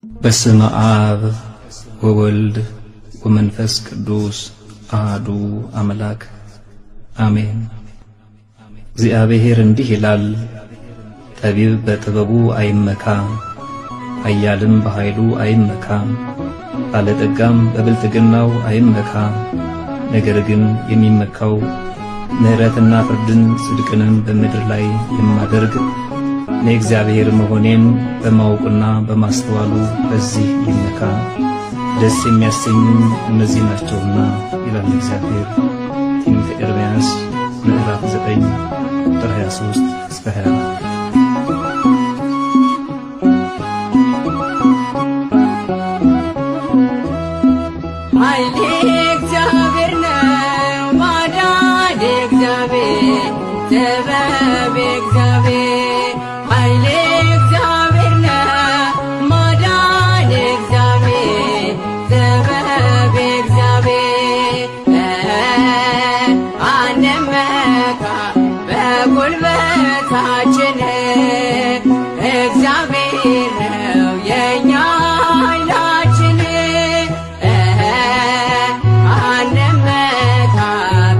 በስመ አብ ወወልድ ወመንፈስ ቅዱስ አሐዱ አምላክ አሜን። እግዚአብሔር እንዲህ ይላል፣ ጠቢብ በጥበቡ አይመካ፣ ኃያልም በኃይሉ አይመካ፣ ባለጠጋም በብልጥግናው አይመካ። ነገር ግን የሚመካው ምሕረትና ፍርድን ጽድቅንም በምድር ላይ የማደርግ እኔ እግዚአብሔር መሆኔን በማወቁና በማስተዋሉ በዚህ ይመካ። ደስ የሚያሰኙኝ እነዚህ ናቸውና ይላል እግዚአብሔር። ትንቢተ ኤርምያስ ምዕራፍ 9 ቁጥር 23 እስከ 24። ኃይሌ እግዚአብሔር ነው፣ ማዳን እግዚአብሔር፣ ጥበብ እግዚአብሔር። ኃይሌ እግዚአብሔር ነው፣ ማዳን እግዚአብሔር፣ ጥበብ እግዚአብሔር። አንመካ በጉልበታችን፣ እግዚአብሔር ነው የኛ ኃይላችን። አንመካ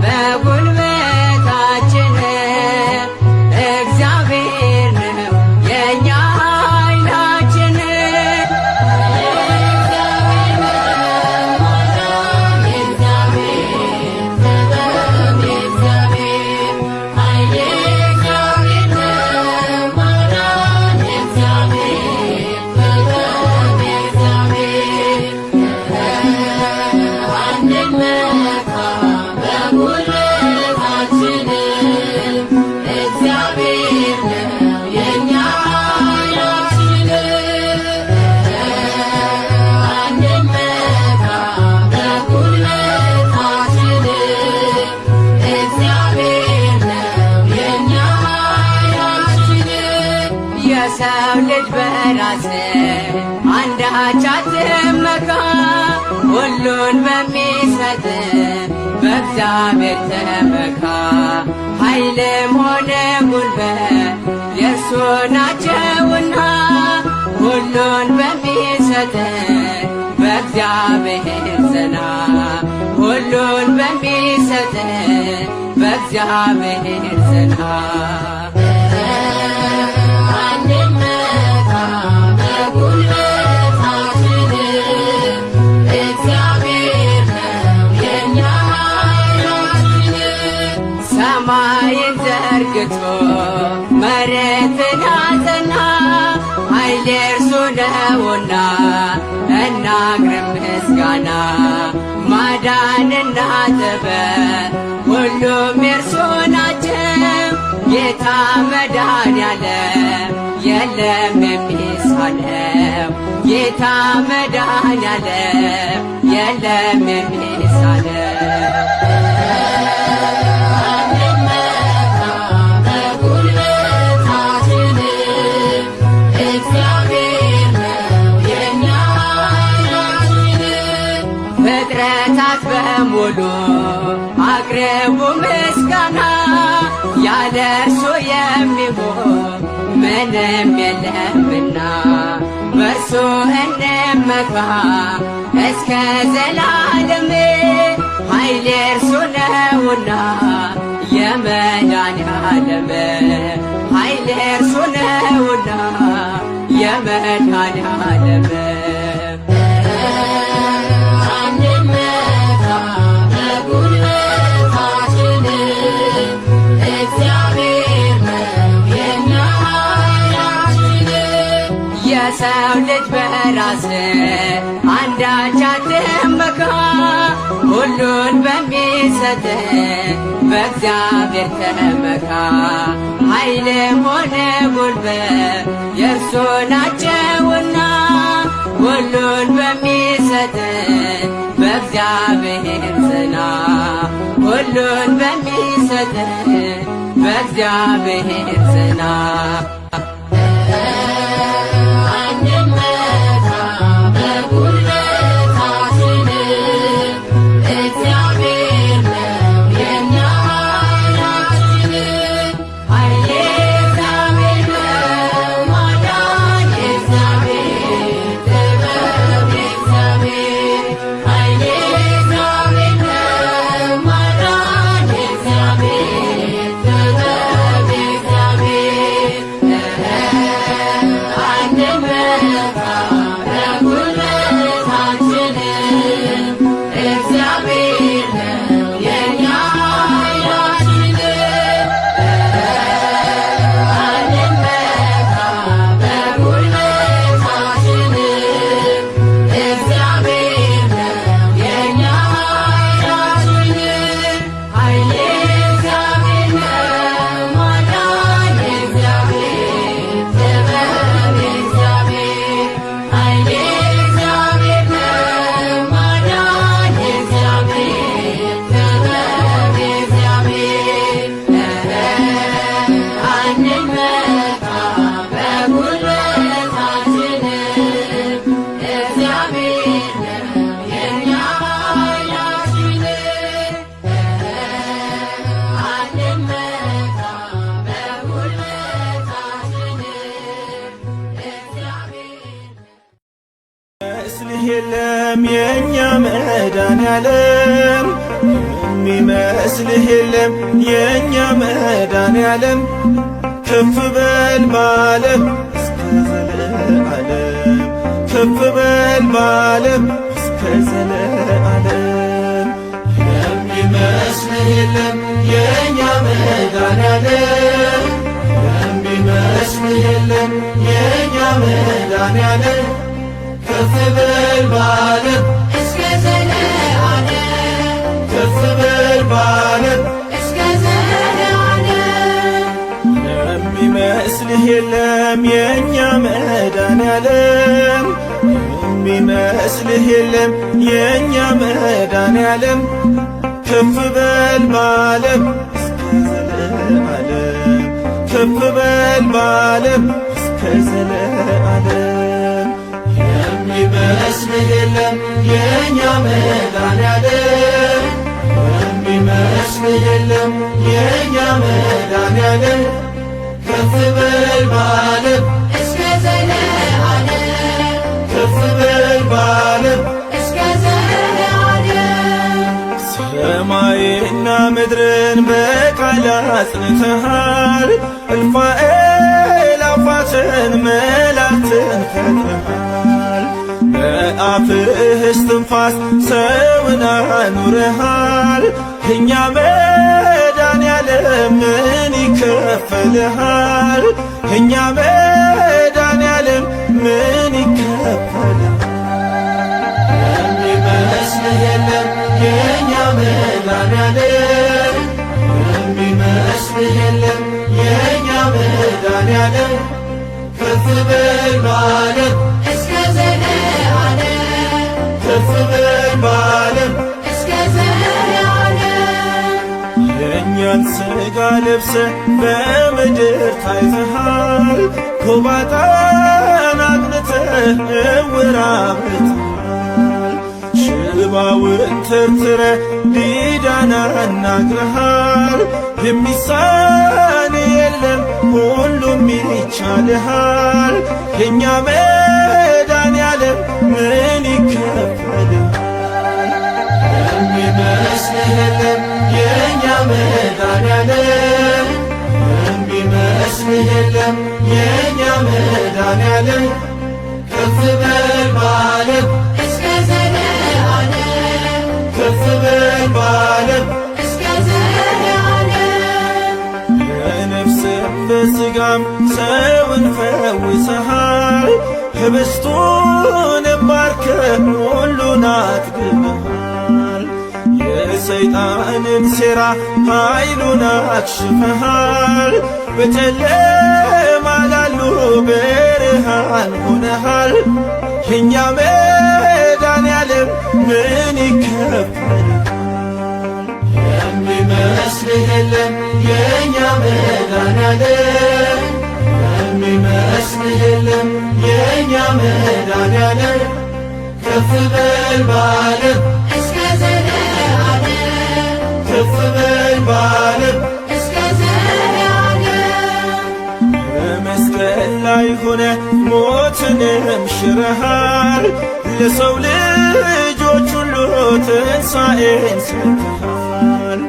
በጉልበታችን፣ እግዚአብሔር ነው የኛ ኃይላችን። የሰው ልጅ በራስ አንዳች አትመካ፣ ሁሉን በሚሰጥ በእግዚአብሔር ተመካ። ኃይልም ሆነ ጉልበት የእርሱ ናቸውና፣ ሁሉን በሚሰጥ በእግዚአብሔር ጽና። ሁሉን በሚሰጥ በእግዚአብሔር ጽና። ሰማይን ዘርግቶ መሬትን አጸና፣ ኃይል የእርሱ ነውና እናቅርብ ምስጋና። ማዳንና ጥበብ ሁሉም የእርሱ ናቸው። ጌታ መድኃኔዓለም የለም የሚሳነው፣ ጌታ መድኃኔዓለም የለም የሚሳነው። ፍጥረታት በሙሉ አቅርቡ ምስጋና፣ ያለ እርሱ የሚሆን ምንም የለምና። በእርሱ እንመካ እስከ ዘላለም፣ ኃይል የእርሱ ነውና የመድኃኔዓለም። ኃይል የእርሱ ነውና የመድኃኔዓለም። የሰው ልጅ በራስ አንዳች አትመካ፣ ሁሉን በሚሰጥ በእግዚአብሔር ተመካ። ኃይልም ሆነ ጉልበት የእርሱ ናቸውና፣ ሁሉን በሚሰጥ በእግዚአብሔር ጽና። ሁሉን በሚሰጥ በእግዚአብሔር ጽና። እግዚአብሔር የሚመስልህ የለም የእኛ መድኃኔዓለም የሚመስልህ የለም የእኛ መድኃኔዓለም ከፍ በል በዓለም እስከ ዘለዓለም ከፍ በል በዓለም እስከ ዘለዓለም የሚመስልህ የለም የእኛ መድኃኔዓለም የሚመስልህ የለም የእኛ መድኃኔዓለም ከፍ በል በዓለም እስከ ዘለዓለም ከፍ በል በዓለም እስከ ዘለዓለም የሚመስልህ የለም የእኛ መድኃኔዓለም የሚመስልህ የለም የእኛ መድኃኔዓለም ከፍ በል በዓለም እስከ ዘለዓለም ከፍ በል በዓለም እስከ ዘለዓለም የሚመስልህ የለም የእኛ መድኃኔዓለም የሚመስልህ የለም የእኛ መድኃኔዓለም ከፍ በል በዓለም እስከ ዘለዓለም ከፍ በል በዓለም እስከ ዘለዓለም ሰማይና ምድርን በቃል አጽንተሃል እልፍ አእላፋትን መላእክትን ፈጥረሃል በአፍህ እስትንፋስ ሰውን አኑረሃል እኛ መድኃኔዓለም ምን ይከፈልሃል እኛ መድኃኔዓለም ምን ይከፈልሃል የሚመስልህ የለም የእኛ መድኃኔዓለም የሚመስልህ የለም የእኛ መድኃኔዓለም ከፍ በል በዓለም እስከ ዘለዓለም ከፍ በል በዓለም እስከ ዘለዓለም የእኛን ሥጋ ለብሰህ በምድር ታይተሃል ጎባጣን አቅንተህ ዕውር አብርተሃል ሽባውን ተርትረህ ዲዳን አናግረሃል የሚሳን የለም ሁሉም ይቻልሃል የእኛ መድኃኔዓለም ምን ይከፈልሃል የሚመስልህ የለም የእኛ መድኃኔዓለም የሚመስልህ የለም የእኛ መድኃኔዓለም ከፍ በል በዓለም እስከ ዘለዓለም ከፍ በል በዓለም እስከ ዘለዓለም በነፍስም በሥጋም ሰውን ፈውሰሃል ኅብስቱን ባርከህ ሁሉን አጥግበሃል የሰይጣንን ሴራ ኃይሉን አክሽፈሃል በጨለማ ላሉ ብርሃን ሆነሃል የእኛ መድኃኔዓለም ምን ይከፈልሃል የሚመስልህ የለም የእኛ መድኃኔዓለም የሚመስልህ የለም የእኛ መድኃኔዓለም ከፍ በል በዓለም እስከ ዘለዓለም ከፍ በል በዓለም እስከ ዘለዓለም በመስቀል ላይ ሆነ ሞትንም ሽረሃል ለሰው ልጆች ሁሉ ትንሣኤን ሰጥተሃል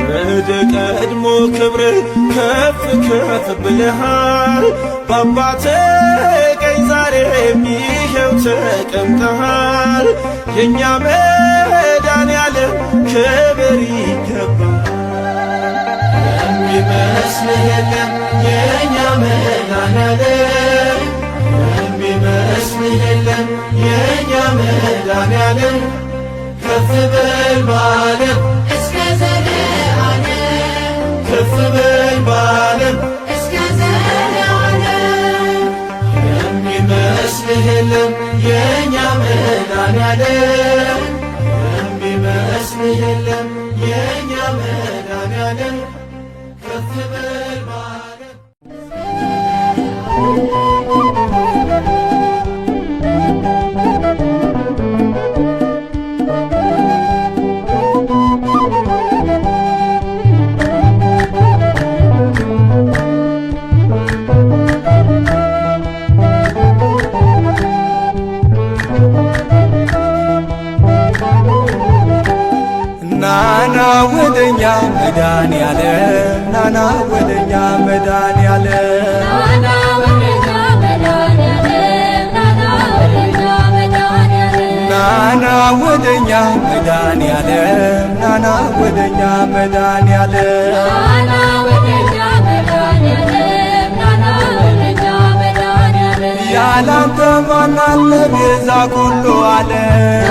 ወደ ቀድሞ ክብርህ ከፍ ከፍ ብለሃል በአባትህ ቀኝ ዛሬም ይኸው ተቀምጠሃል የእኛ መድኃኔዓለም ክብር ይገባሃል የሚመስልህ የለም የእኛ መድኃኔዓለም የሚመስልህ የለም የእኛ መድኃኔዓለም ከፍ በል በዓለም እስከ ዘለዓለም ከፍ በል በዓለም እስከ ዘለዓለም የሚመስልህ የለም የእኛ መድኃኔዓለም የሚመስልህ የለም የእኛ መድኃኔዓለም ከፍ በል በዓለም መድኃኔዓለም ናና ወደኛ መድኃኔዓለም ናና ወደኛ መድኃኔዓለም ናና ወደኛ መድኃኔዓለም ያላንተ ማን አለ ቤዛ ኩሉ ዓለም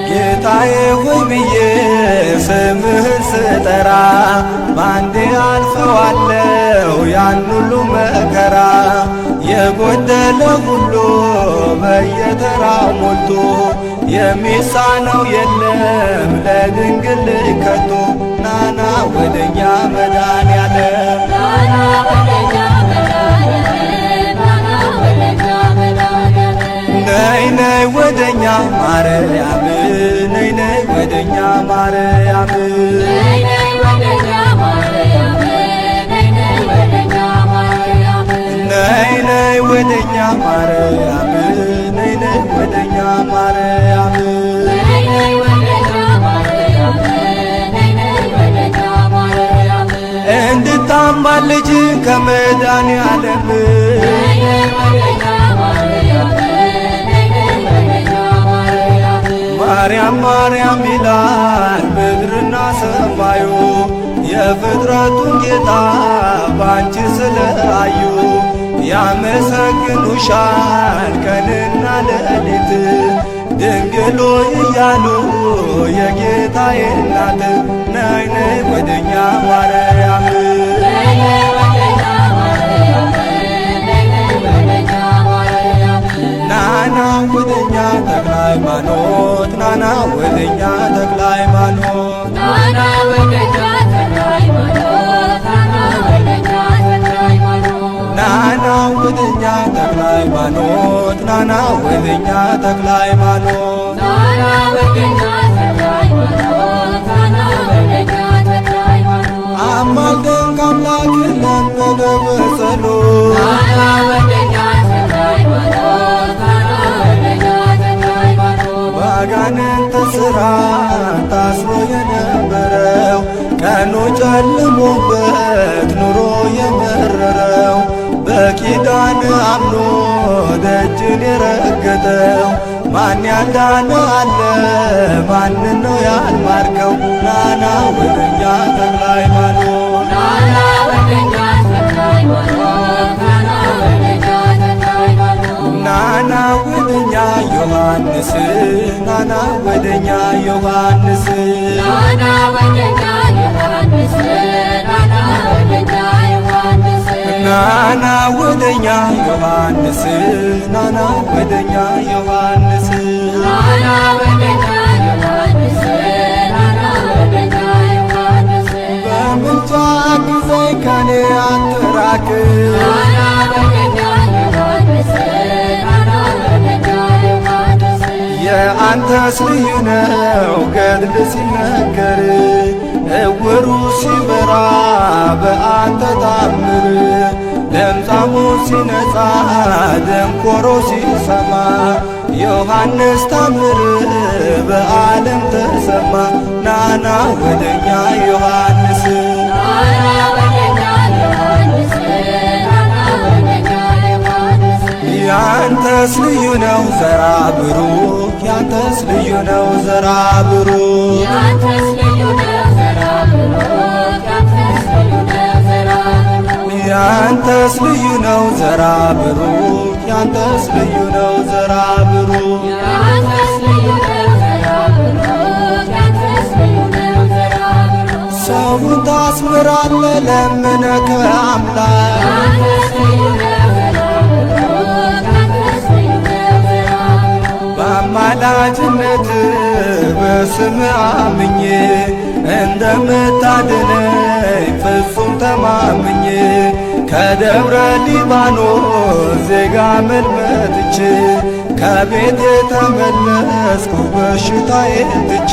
ጌታዬ ሆይ ብዬ ስምህን ስጠራ ባንዴ አልፈዋለው ያን ሁሉ መከራ የጎደለ ሁሉ በየተራ ሞልቶ የሚሳነው የለም ለድንግል ከቶ ናና ወደኛ መድኃኔዓለም ነይ ነይ ወደኛ ማርያም ነይ ነይ ወደኛ ማርያም ነይ ነይ ወደኛ ማርያም ነይ ነይ ወደኛ ማርያም እንድታማልጅ ከመድኃኔዓለም ማርያም ማርያም ይላል ምድርና ሰማዩ የፍጥረቱን ጌታ ባንቺ ስለአዩ ያመሰግኑሻል ቀንና ሌሊት ድንግሎ እያሉ የጌታዬ እናት ነይ ነይ ወደኛ ማርያም ናና ወደኛ ተክለ ሃይማኖት ናና ወደኛ ተክለ ሃይማኖት ናና ወደኛ ተክለ ሃይማኖት ናና ወደኛ ተክለ ሃይማኖት ናና ወደኛ ተክለ ሃይማኖት አማልደን ከአምላክ ለመነ በጸሎት ባጋንንት ሥራ ታስሮ የነበረው ቀኑ ጨልሞበት ኑሮ የመረረው በኪዳን አምኖ ደጅን የረገጠው ማን ያዳነ አለ ማንን ነው ያልማርከው ናና ወደኛ ተክለ ሃይማኖት ናና ወደኛ ዮሐንስ ናና ወደኛ ዮሐንስ ናና ወደኛ ዮሐንስ ናና ወደኛ ዮሐንስ በምልጃ ጊዜኝ ከኔ አትራቅ የአንተስ ልዩ ነው ገድል ሲነገር እውሩ ሲበራ በአንተ ታምር ለምጻሙ ሲነጻ ደንቆሮ ሲሰማ ዮሐንስ ታምር በዓለም ተሰማ ናና ወደኛ ዮሐንስ ያንተስ ልዩ ነው ዘራ ብሩክ ያንተስ ልዩ ነው ዘራ ብሩክ ያንተስ ልዩ ነው ዘራ ብሩክ ያንተስ ልዩ ነው ዘራ ብሩክ ሰውን ታስምራለ ለምነህ ከአምላክ በአማላጅነት በስም አምኜ እንደምታድነኝ ፍጹም ተማምኜ ከደብረ ሊባኖስ ዜጋ መልመጥቼ ከቤት የተመለስኩ በሽታዬን ትቼ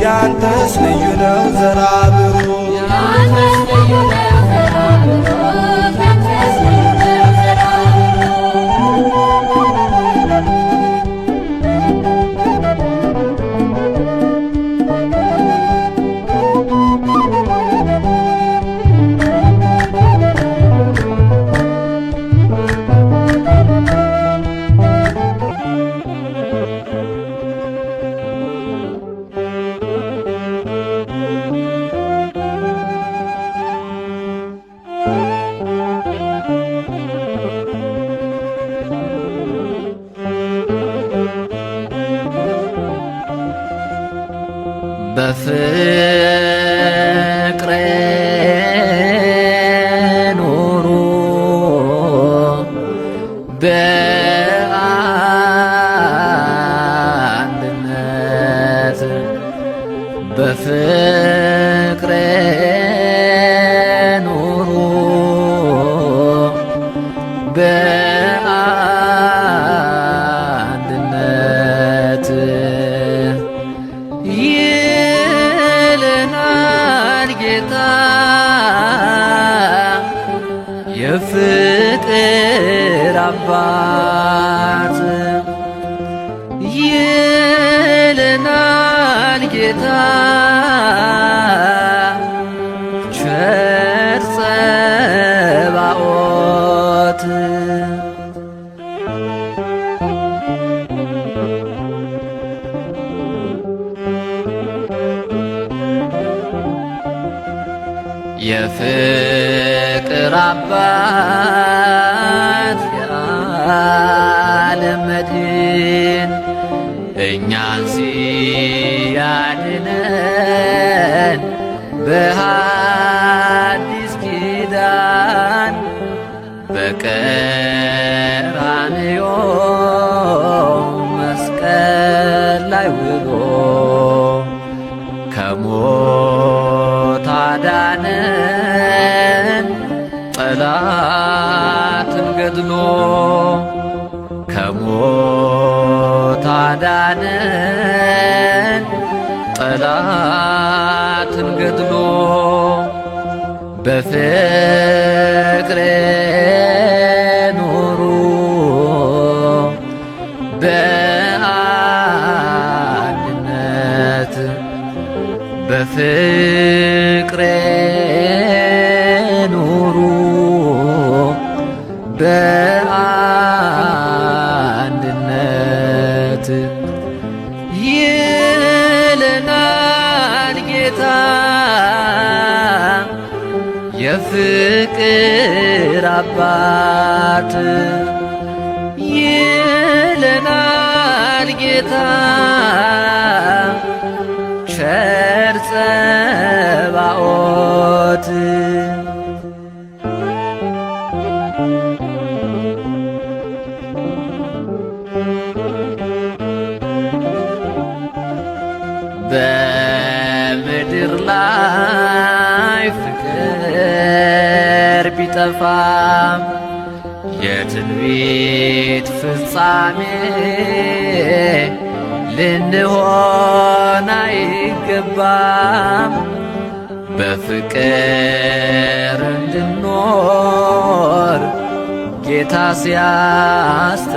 ያንተስ ልዩ ነው ዘራ ብሩክ በፍቅር ኑሩ በአንድነት በፍቅር ኑሩ በአንድነት ይለናል ጌታ የፍቅር አባት ይለናል ጌታ ቸር ጸባኦት የፍቅር አባት የዓለም መድን እኛን ሲያድነን በሐዲስ ኪዳን በቀራንዮ መስቀል ላይ ውሎ ከሞት አዳነን ጠላትን ገድሎ ከሞት አዳነን ጠላትን ገድሎ በፍቅር ኑሩ በአንድነት በፍቅር ኑሩ በአንድነት ይለናል ጌታ የፍቅር አባት ይለናል ጌታ ቸር ጸባኦት በምድር ላይ ፍቅር ቢጠፋም የትንቢት ፍጻሜ ልንሆን አይገባም። በፍቅር እንድኖር ጌታ ሲያስተምረን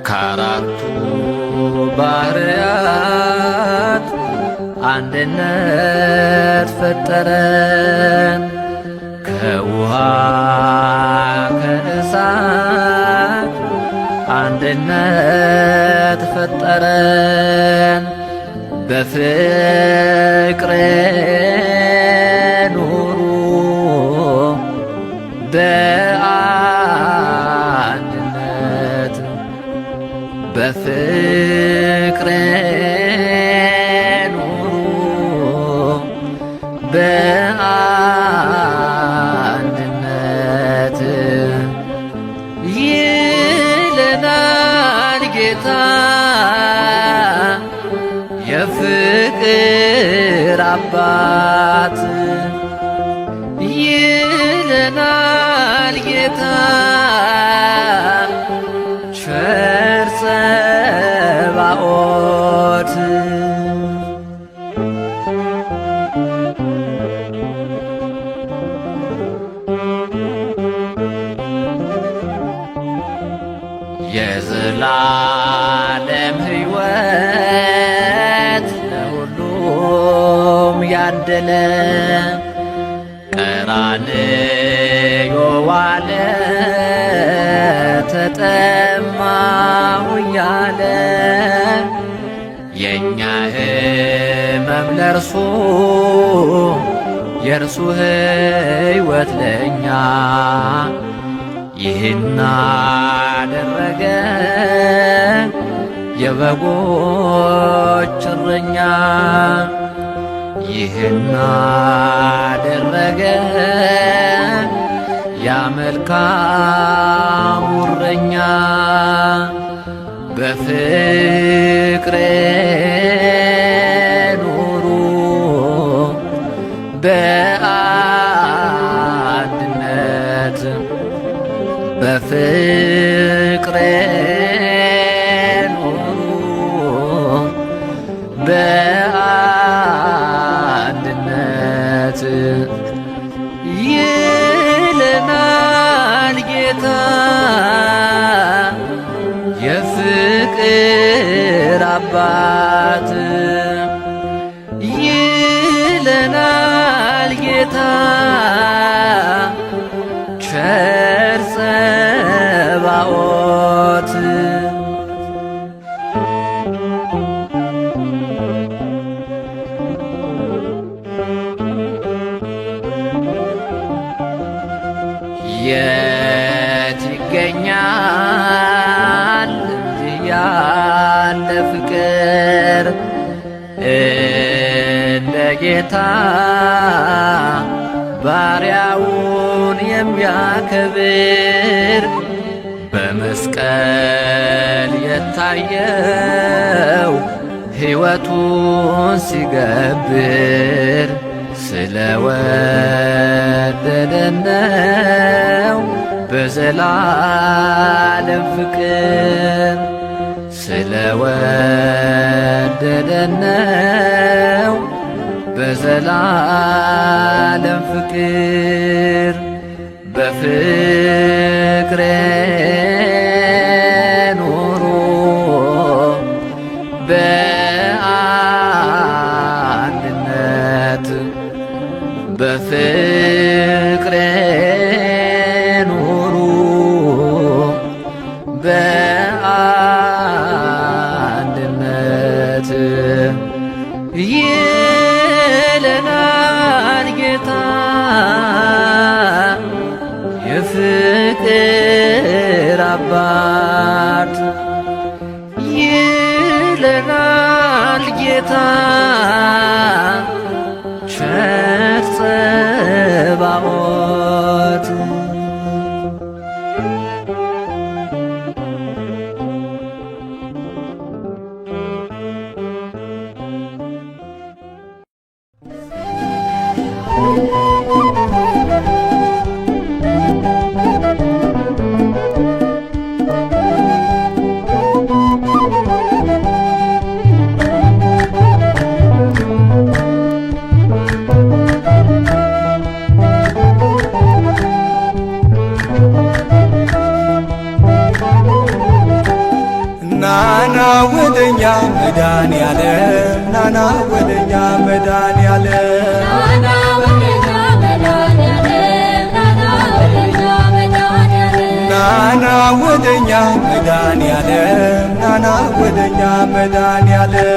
ከአራቱ ባህርያት አንድነት ፈጠረን። ከውሃ ከእሳት አንድነት ፈጠረን። በፍቅር ኑሩ በአንድነት በፍቅር ኑሩ በአንድነት ይለናል ጌታ የፍቅር አባት ይለናል ጌታ ቸር ጸባኦት የዘላለም ሕይወት ለሁሉም ያደለ ቀራንዮ ዋለ ተጠማሁ እያለ የእኛ ሕመም ለእርሱ የእርሱ ሕይወት ለእኛ ይህን አደረገ የበጎች እረኛ ይህን አደረገ ያ መልካሙ እረኛ በፍቅር ኑሩ በአንድነት በፍቅር ኑሩ በአንድነት ይለናል ጌታ የፍቅር አባት ይለናል ጌታ ቸር ጸባኦት የት ይገኛል እንዲህ ያለ ፍቅር እንደ ጌታ ባሪያውን የሚያከብር በመስቀል የታየው ሕይወቱን ሲገብር ስለወደደን ነው በዘላለም ፍቅር ስለወደደን ነው በዘላለም ፍቅር በፍቅር ኑሩ በአንድነት በፍቅር ኑሩ በአንድነት ይለናል ጌታ የፍቅር አባት ይለናል ጌታ ቸር ጸባኦት ናና ወደኛ መድኃኔዓለም ናና ወደኛ መድኃኔዓለም ናና ወደኛ መድኃኔዓለም ናና ወደኛ መድኃኔዓለም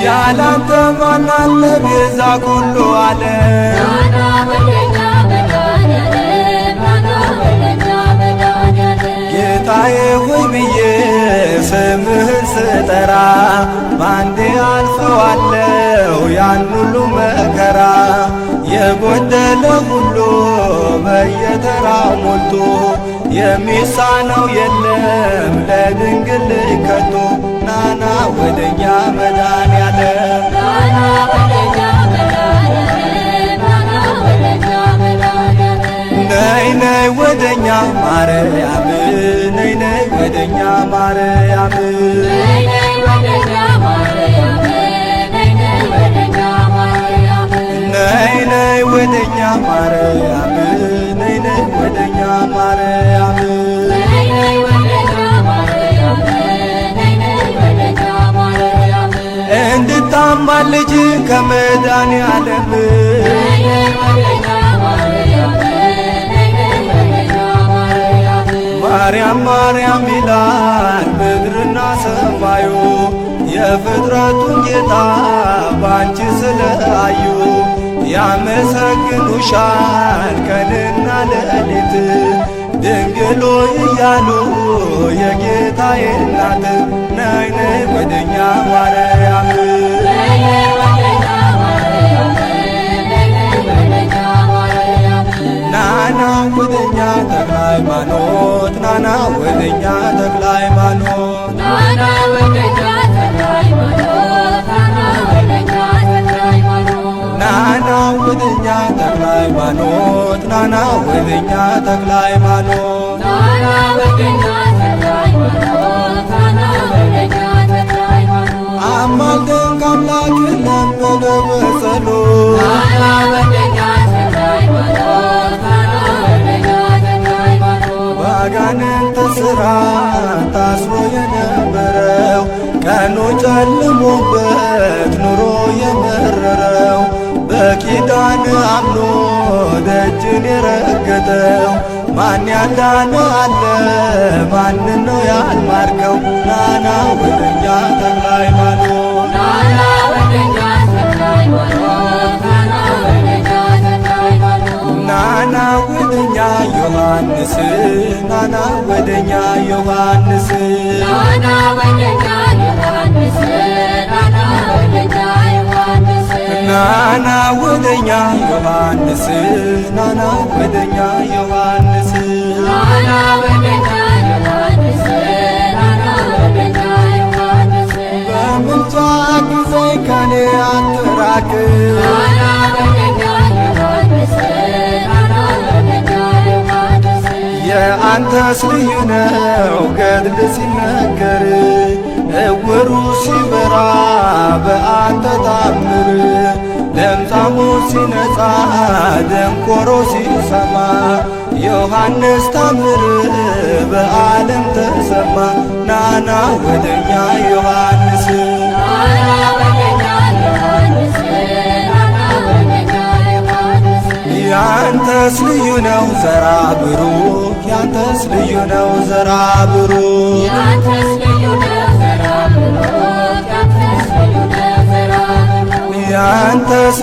ያላንተ ማን አለ ቤዛ ኩሉ ዓለም ጌታዬ ሆይ ብዬ ስምህን ስጠራ ባንዴ አልፈዋለሁ ያን ሁሉ መከራ የጎደለ ሁሉ በየተራ ሞልቶ የሚሳነው የለም ለድንግል ልጅ ከቶ ናና ወደኛ መድኃኔዓለም ነይ ነይ ወደኛ ማርያም ነይ ነይ ወደኛ ማርያም ነይ ነይ ወደኛ ማርያም ነይ ነይ ወደኛ ማርያም ነይ ነይ ወደኛ ማርያም ነይ ነይ ወደኛ ማርያም እንድታማልጅ ከመድኃኔዓለም ማርያም ማርያም ይላል ምድርና ሰማዩ የፍጥረቱን ጌታ ባንቺ ስለአዩ ያመሰግኑሻል ቀንና ሌሊት ድንግሎ እያሉ የጌታዬ እናት ነይ ነይ ወደኛ ማርያም ናና ወደኛ ተክለ ሃይማኖት ናና ወደኛ ተክለ ሃይማኖት ናና ወደኛ ተክለ ሃይማኖት ናና ወደኛ ተክለ ሃይማኖት ናና ወደኛ ተክለ ሃይማኖት አማልደን ከአምላክ ለመነ በጸሎት በአጋንንት እስራት ታስሮ የነበረው ቀኑ ጨልሞበት ኑሮ የመረረው በኪዳን አምኖ ደጅን የረገጠው ማን ያዳነ አለ ማንን ነው ያልማርከው? ናና ወደኛ ተክለ ሃይማኖት ናና ወደኛ ዮሐንስ ናና ወደኛ ዮሐንስ ናና ወደኛ ዮሐንስ ናና ወደኛ ዮሐንስ በምልጃ ጊዜኝ ከኔ አትራቅ የአንተስ ልዩ ነው ገድል ሲነገር እውሩ ሲበራ በአንተ ታምር ለምጻሙ ሲነጻ ደንቆሮ ሲሰማ ዮሐንስ ታምር በዓለም ተሰማ ናና ወደኛ ዮሐንስ ያንተስ ልዩ ነው ዘራ ብሩክ ያንተስ ልዩ ነው ዘራ ብሩክ ያንተስ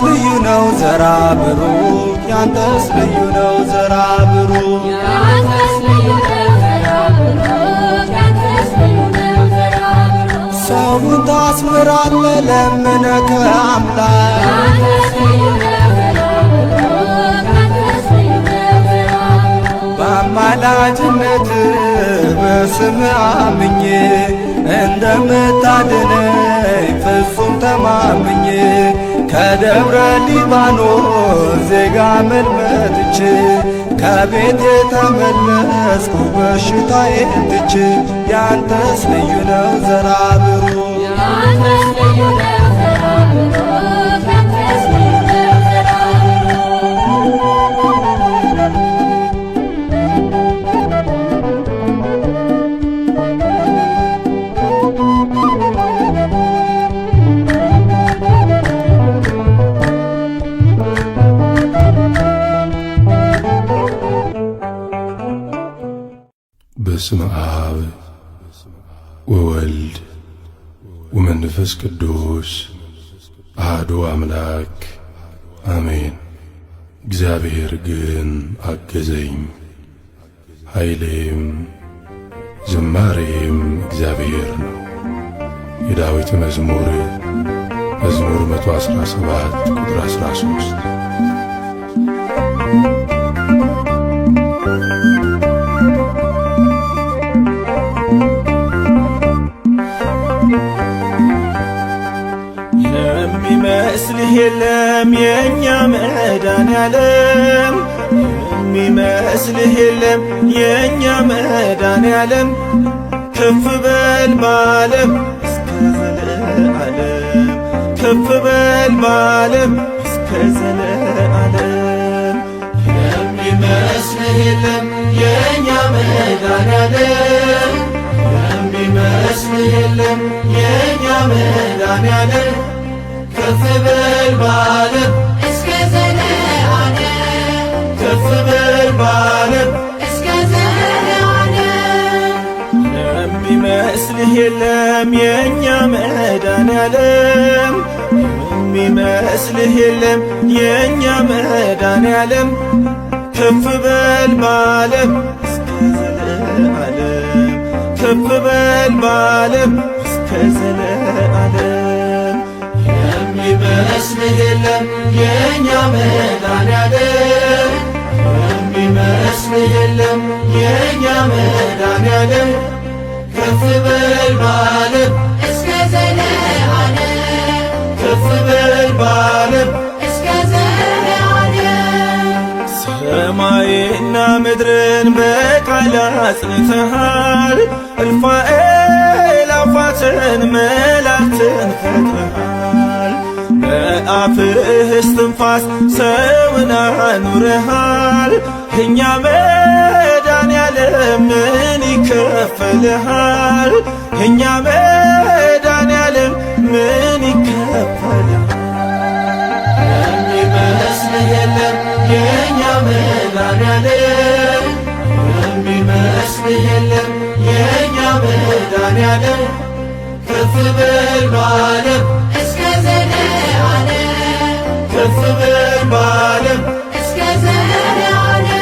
ልዩ ነው ዘራ ብሩክ ያንተስ ልዩ ነው ዘራ ብሩክ ሰውን ታስምራለ ለምነ ከአምላክ በአማላጅነት በስም አምኜ እንደምታድነኝ ፍጹም ተማምኜ ከደብረ ሊባኖስ ዜጋ መልመጥቼ ከቤቴ ተመለስኩ በሽታዬን ትቼ ያንተስ ልዩ ነው ዘራ ብሩክ በስመ አብ ወወልድ ወመንፈስ ቅዱስ አሐዱ አምላክ አሜን። እግዚአብሔር ግን አገዘኝ፣ ኃይሌም ዝማሬም እግዚአብሔር ነው። የዳዊት መዝሙር 117 ቁጥር 13። የሚመስልህ የለም የእኛ መድኃኔዓለም የሚመስልህ የለም የእኛ መድኃኔዓለም ከፍ በል በዓለም እስከ ዘለዓለም ከፍ በል በዓለም እስከ ዘለዓለም የሚመስልህ የለም የእኛ መድኃኔዓለም የሚመስልህ የለም የእኛ መድኃኔዓለም ከፍ በል በዓለም እስከ ዘለዓለም ከፍ በል በዓለም እስከ ዘለዓለም የሚመስልህ የለም የእኛ መድኃኔዓለም የሚመስልህ የለም የእኛ መድኃኔዓለም ከፍ በል በዓለም እስከ ዘለዓለም ከፍ በል በዓለም እስከ ዘለዓለም። የሚመስልህ የለም የእኛ መድኃኔዓለም የሚመስልህ የለም የእኛ መድኃኔዓለም ከፍ በል በዓለም እስከ ዘለዓለም ከፍ በል በዓለም እስከ ዘለዓለም። ሰማይና ምድርን በቃል አጽንተሃል እልፍ አእላፋትን መላእክትን ፈጥረሃል በአፍህ እስትንፋስ ሰውን አኑረሃል እኛ መድኃኔዓለም ምን ይከፈልሃል እኛ መድኃኔዓለም ምን ይከፈልሃል። የሚመስልህ የለም የእኛ መድኃኔዓለም የሚመስልህ የለም የእኛ መድኃኔዓለም ከፍ በል በዓለም እስከ ዘለዓለም ከፍ በል በዓለም እስከ ዘለዓለም።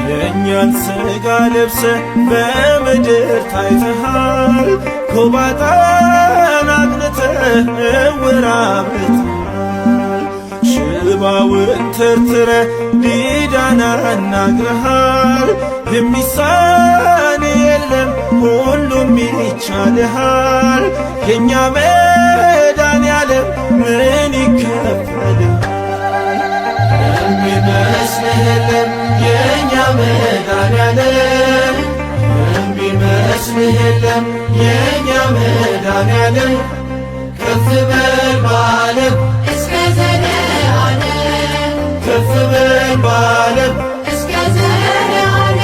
የእኛን ሥጋ ለብሰህ በምድር ታይተሃል ጎባጣን አቅንተህ ዕውር አብርተሃል ሽባውን ተርትረህ ዲዳን አናግረሃል የሚሳን የለም ሁሉም ይቻልሃል የእኛ መድኃኔዓለም ምን ይከፈልሃል። የሚመስልህ የለም የእኛ መድኃኔዓለም የሚመስልህ የለም የእኛ መድኃኔዓለም ከፍ በል በዓለም እስከ ዘለዓለም ከፍ በል በዓለም እስከ ዘለዓለም።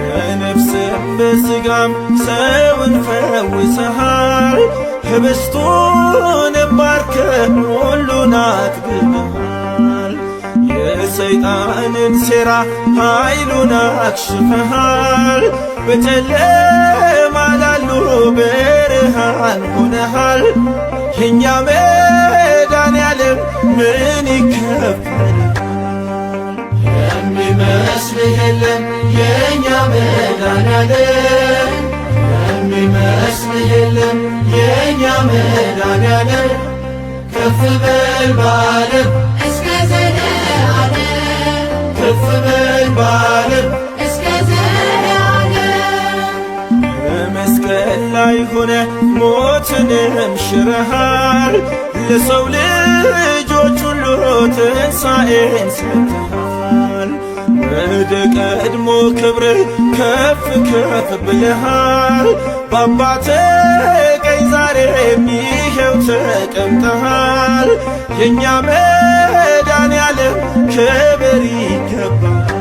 በነፍስም በሥጋም ሰውን ፈውሰሃል ኅብስቱን ባርከህ ሁሉን አጥግበሃል የሰይጣንን ሴራ ኃይሉን አክሽፈሃል በጨለማ ላሉ ብርሃን ሆነሃል የእኛ መድኃኔዓለም ምን ይከፈልሃል። የሚመስልህ የለም የእኛ መድኃኔዓለም የሚመስልህ የለም የእኛ መድኃኔዓለም ከፍ በል በዓለም እስከ ዘለዓለም ከፍ በል በዓለም እስከ ዘለዓለም። በመስቀል ላይ ሆነ ሞትንም ሽረሃል ለሰው ልጆች ሁሉ ትንሣኤን ሰጥተሃል ወደ ቀድሞ ክብርህ ከፍ ከፍ ብለሃል በአባትህ ቀኝ ዛሬም ይኸው ተቀምጠሃል የእኛ መድኃኔዓለም ክብር ይገባሃል።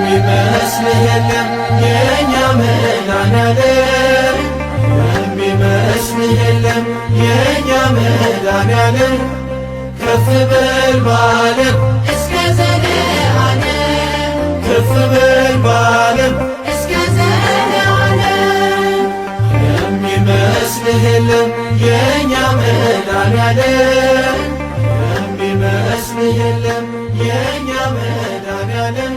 የሚመስልህ የለም የእኛ መድኃኔዓለም የሚመስልህ የለም የእኛ መድኃኔዓለም ከፍ በል በዓለም እስከ ዘለዓለም ከፍ በል በዓለም እስከ ዘለዓለም። የሚመስልህ የለም የእኛ መድኃኔዓለም የሚመስልህ የለም የእኛ መድኃኔዓለም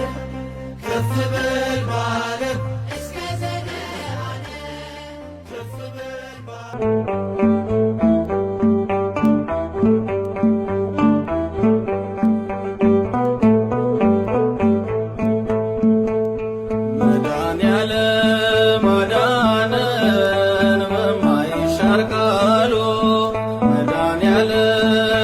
ከፍ በል በዓለም እስከ ዘለዓለም ከፍ በል በዓለም። መድኃኔዓለም አዳነን በማይሻር ቃሉ መድኃኔዓለም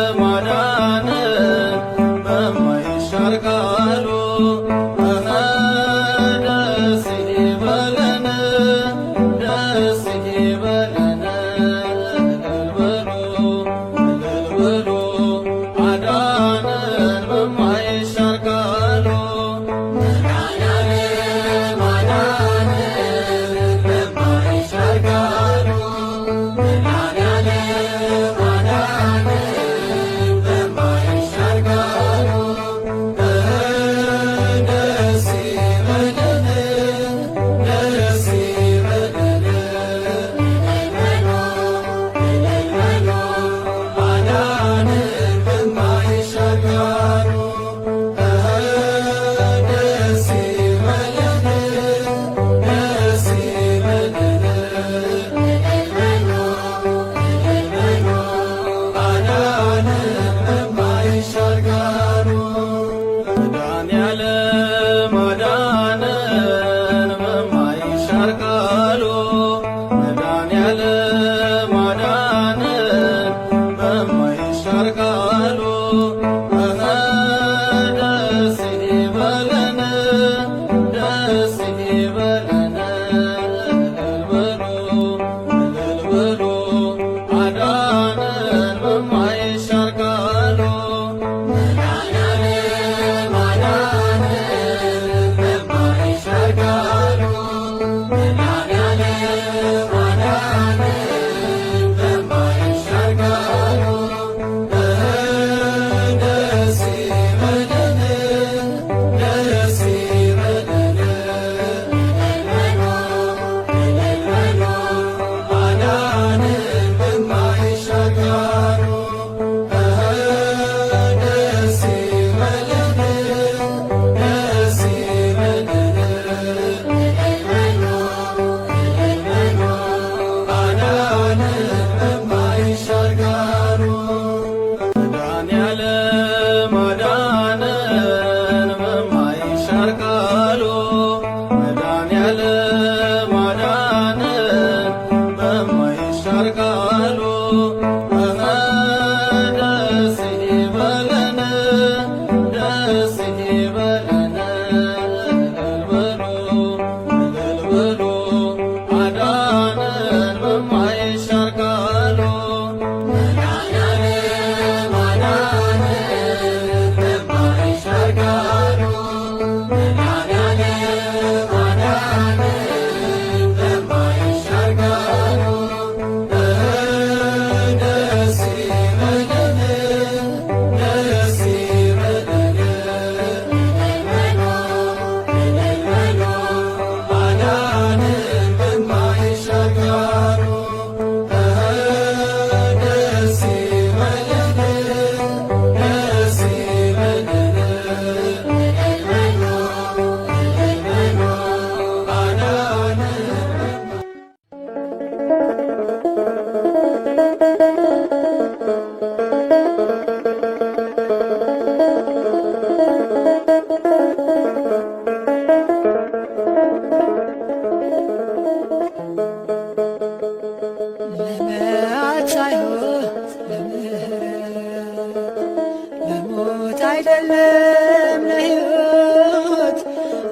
አይደለም ለሕይወት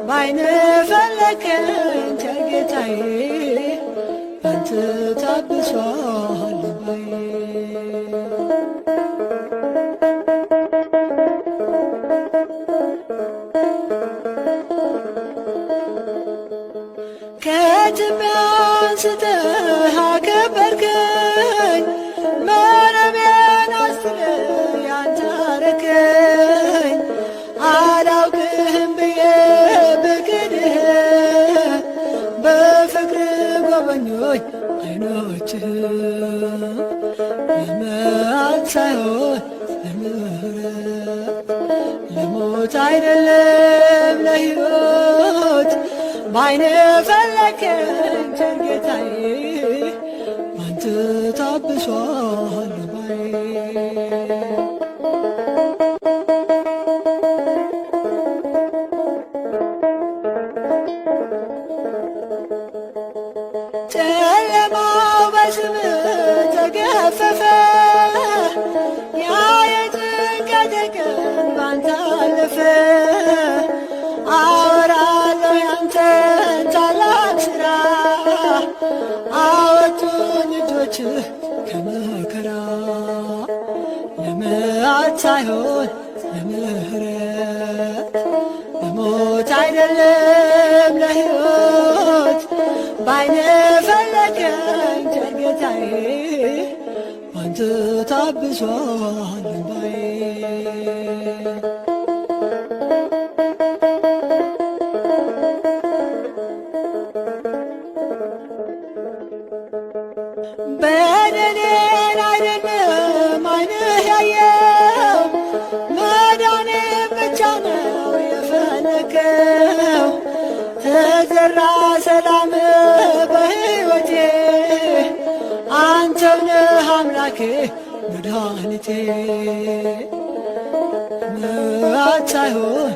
ባይነ ፈለከኝ ጌታዬ ባንተ ታብሷል ልባዬ ከትቢያ አንስተህ አከበርከኝ መረቤን አስጥለህ ያንተ አረከኝ አላውቅህም ብዬ ብክድህ በፍቅር ጎበኞኝ አይኖችህ ለመዓት ሳይሆን ለምሕረት ለሞት አይደለም ለሕይወት ባይነ ፈለከኝ ቸር ጌታዬ ባንተ ታብሷል ልባዬ ጨለማው በስምህ ተገፈፈ ያ የጭንቀቴ ቀን ባንተ አለፈ አወራለሁ ያንተን ታላቅ ሥራ አወጡኝ እጆችህ ከመከራ ለመዓት ሳይሆን ለምሕረት ለሞት አይደለም ለሕይወት ባይነ ፈለከኝ ቸር ጌታዬ ባንተ ታብሷል ልባዬ በደሌን አይደለም ዓይንህ ያየው መዳኔን ብቻ ነው የፈለከው ተዘራ ሰላም በሕይወቴ አንተው ነህ አምላኬ መድኃኒቴ ምሕረት ሳይሆን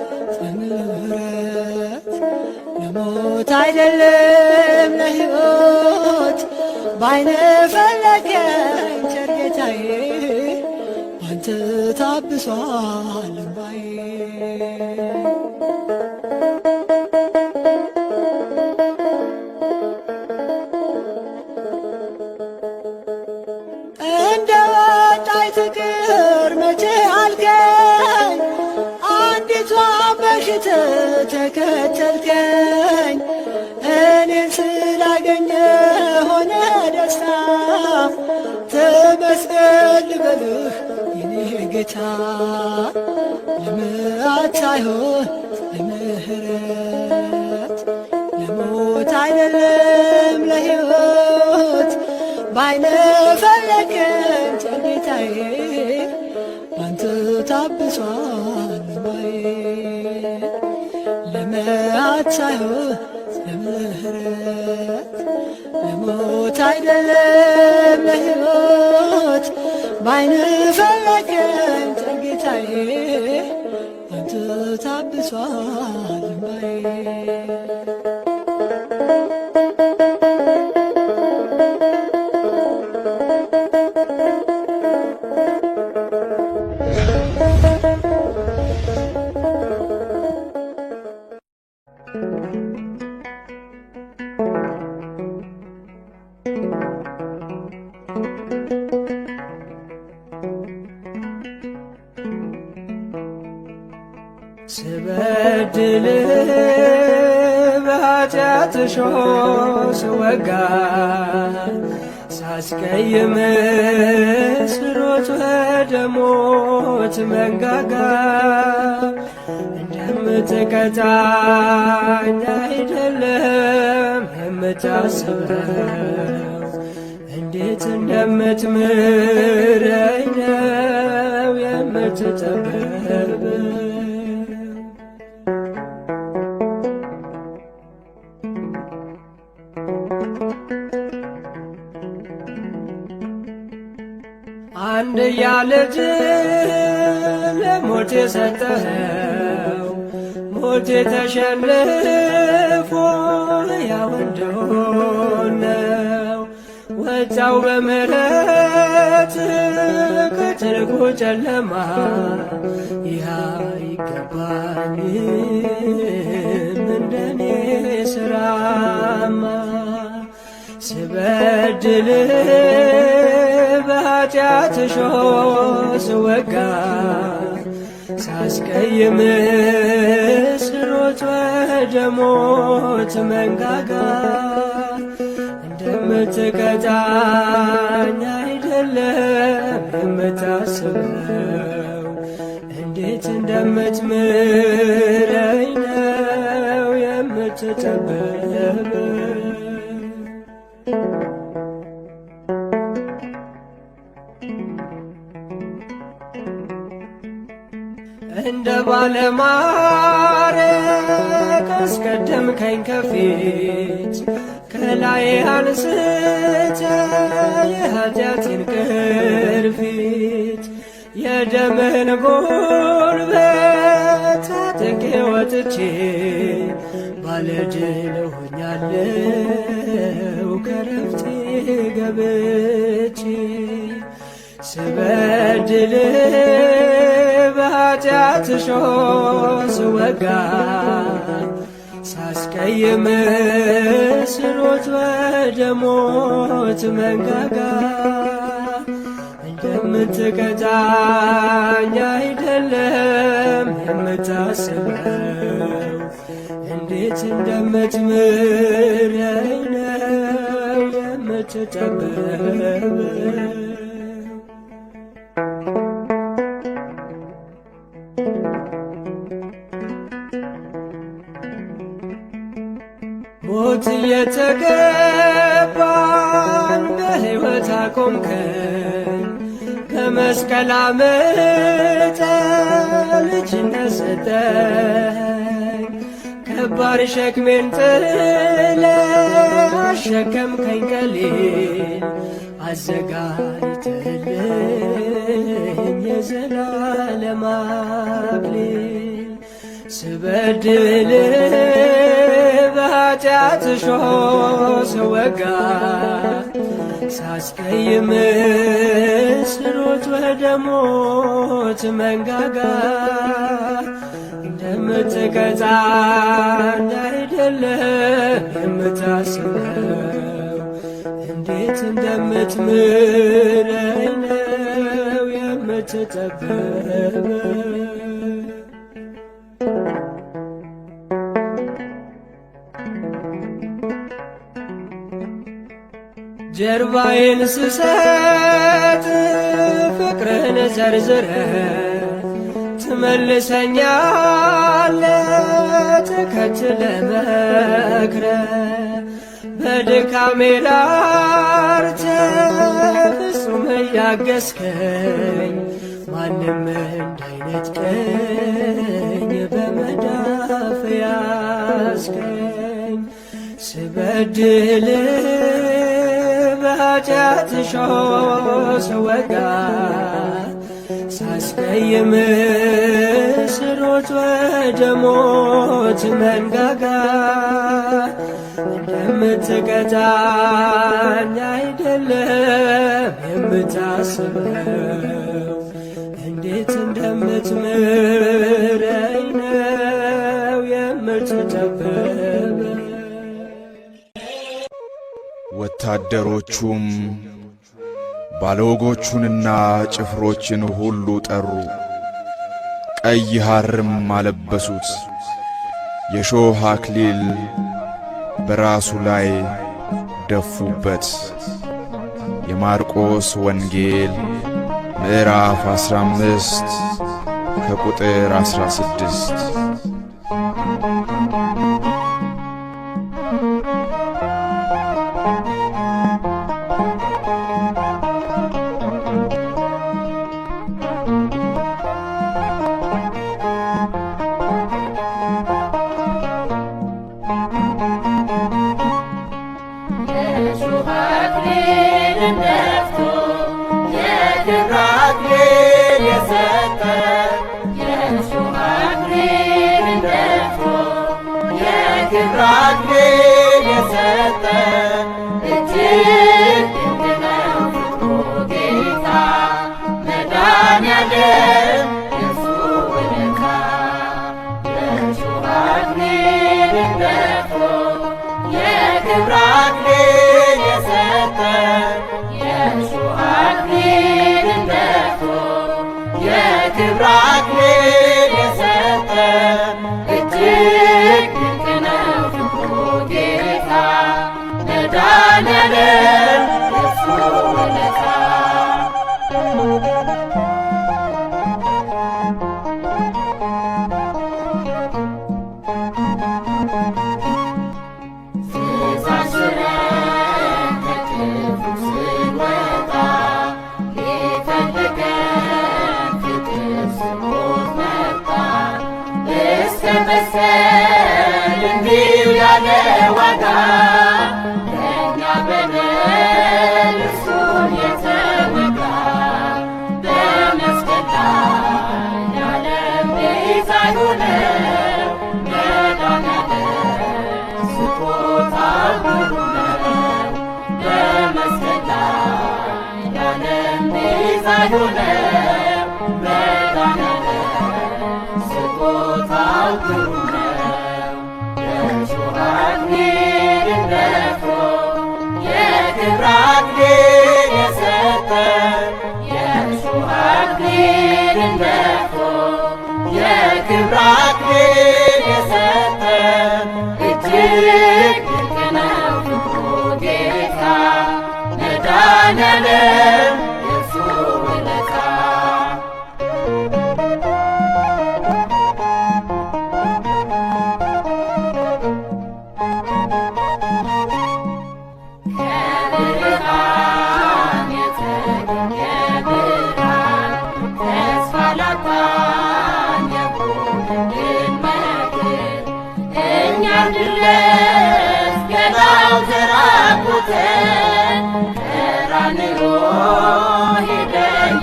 ምሕረት ለሞት አይደለም ለሕይወት ባይነ ፈለገኝ ቸር ጌታዬ ባንተ ታብሷል እምባዬ። እንደ ወጣይ ትቅር መቼ አልከኝ አንዲቷን በሽት ተከተልከኝ እኔን ስላገኘ ሆነ ደስታ ተመስገን ልበልህ የኔ ጌታ ለምሕረት ሳይሆን ለምሕረት ለሞት አይደለም ለሕይወት ባይነ ፈለገኝ ቸር ጌታዬ ባንተ ታብሷል እምባዬ። ለምሕረት ሳይሆን ለምሕረት ለሞት አይደለም ለሕይወት ባይነ ፈለገኝ ቸር ጌታዬ ባንተ ታብሷል እምባዬ። ስበድል በኃጢአት እሾህ ስወጋ ሳስቀይም ስሮጥ ወደ ሞት መንጋጋ እንደምትቀጣኝ አይደለም የምታስበው እንዴት እንደምትምረኝ ነው የምትጠበበው። አንድያ ልጅህን ለሞት የሰጠኸው ሞት ተሸንፎ ሕያው እንደሆነው ወጣው በምሕረት ከጥልቁ ጨለማ ይህ አይገባኝም እንደኔ ሥራማ ስበድል በኃጢአት እሾህ ስወጋ ሳስቀይም ስሮጥ ወደ ሞት መንጋጋ እንደምትቀጣኝ አይደለም የምታስበው እንዴት እንደምትምረኝ ነው የምትጠበበው። እንደ ባለማዕረግ አስቀደምከኝ ከፊት ከላይ አንስተ የኃጢአቴን ቅርፊት የደምህን ጉልበት ታጥቄ ወጥቼ ባለድል ሆኛለሁ ከረፍቴ ገብቼ ስበድል በኃጢአት እሾህ ስወጋ ሳስቀይም ስሮጥ ወደ ሞት መንጋጋ እንደምትቀጣኝ አይደለም የምታስበው እንዴት እንደምትምረኝ ነው የምትጠበበው። ሞት እየተገባን በሕይወት አቆምከን በመስቀል አምጠህ ልጅነት ሰጠኸኝ ከባድ ሸክሜን ጥለ አሸከምከኝ ቀሌን አዘጋጅተልኝ የዘላለም አክሊል ስበድል በኃጢአት እሾህ ስወጋ ሳስቀይም ስሮጥ ወደ ሞት መንጋጋ እንደምትቀጣኝ አይደለም የምታስበው እንዴት እንደምትምረኝ ነው የምትጠበበው። ጀርባዬን ስሰጥ ፍቅርህን ዘርዝረ ትመልሰኛለህ ተከትለ መክረ በድካሜ ላርተ ፍጹም እያገዝከኝ ማንም እንዳይነጥቀኝ በመዳፍ ያዝከኝ ስበድል በኃጢአት እሾህ ስወጋ ሳስቀይም ስሮጥ ወደ ሞት መንጋጋ እንደምትቀጣኝ አይደለም የምታስበው እንዴት እንደምትምረኝ ነው የምትጠበበው። ወታደሮቹም ባለወጎቹንና ጭፍሮችን ሁሉ ጠሩ፣ ቀይ ሐርም አለበሱት፣ የሾህ አክሊል በራሱ ላይ ደፉበት። የማርቆስ ወንጌል ምዕራፍ 15 ከቁጥር 16። ሊያድለት ገላው ተራቁተ ቀራንዮ ሄደ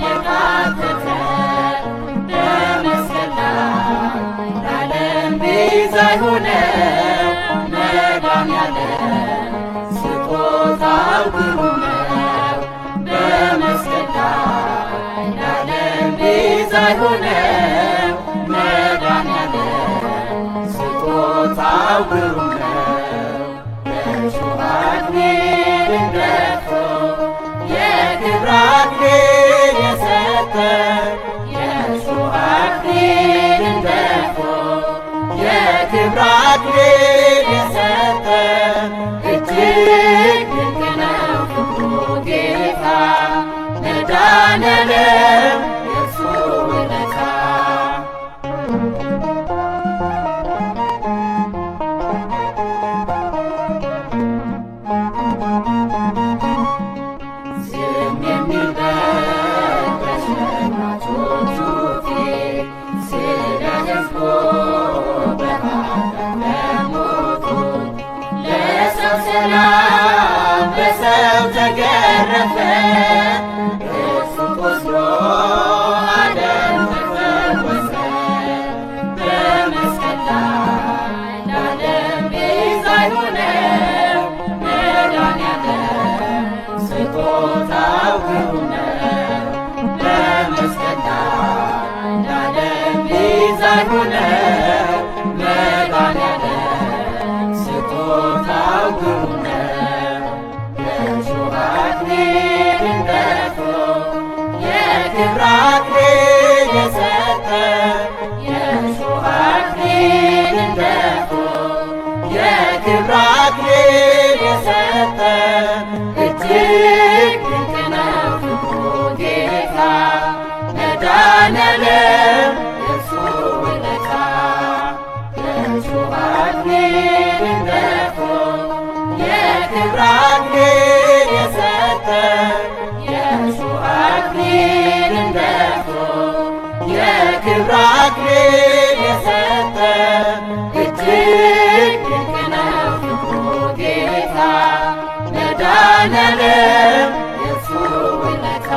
የካተተ በመስቀል ላይ ለዓለም ቤዛ የሆነው መድኃኔዓለም ስጦታው ግሩም ነው። በመስቀል ላይ ለዓለም ቤዛ የሆነው መድኃኔዓለም ስጦታው ግሩም ነው። በእሾህ አክሊልን ደፍቶ የክብር አክሊል የሰጠ የእሾህ አክሊልን ደፍቶ የክብር አክሊል የሰጠ እጅግ ድንቅ ነው ፍቅሩ ጌታ መድኃኔዓለም የእርሱ ውለታ። ዝም የሚል በሸማቾቹ ፊት ስለ ሕዝቡ በኃጢአት ለሞቱት ለሰው ሰላም በሰው ተገረፈ እርሱ ቆስሎ ዓለም ተፈወሰ። በመስቀል ላይ ለዓለም ቤዛ የሆነው መድኃኔዓለም ስጦታው ግሩም ነው። በመስቀል ላይ ለዓለም ቤዛ የሆነው መድኃኔዓለም ስጦታው ግሩም ነው። በእሾህ አክሊልን ደፍቶ የክብር አክሊል የሰጠ የእሾህ አክሊልን ደፍቶ የክብር አክሊል የሰጠ እጅግ ድንቅ ነው ፍቅሩ ጌታ መድኃኔዓለም የእርሱ ውለታ። የእሾህ አክሊልን ደፍቶ የክብር አክሊል የሰጠ የእሾህ አክሊልን ደፍቶ የክብር አክሊል የሰጠ እጅግ ድንቅ ነው ፍቅሩ ጌታ መድኃኔዓለም የእርሱ ውለታ።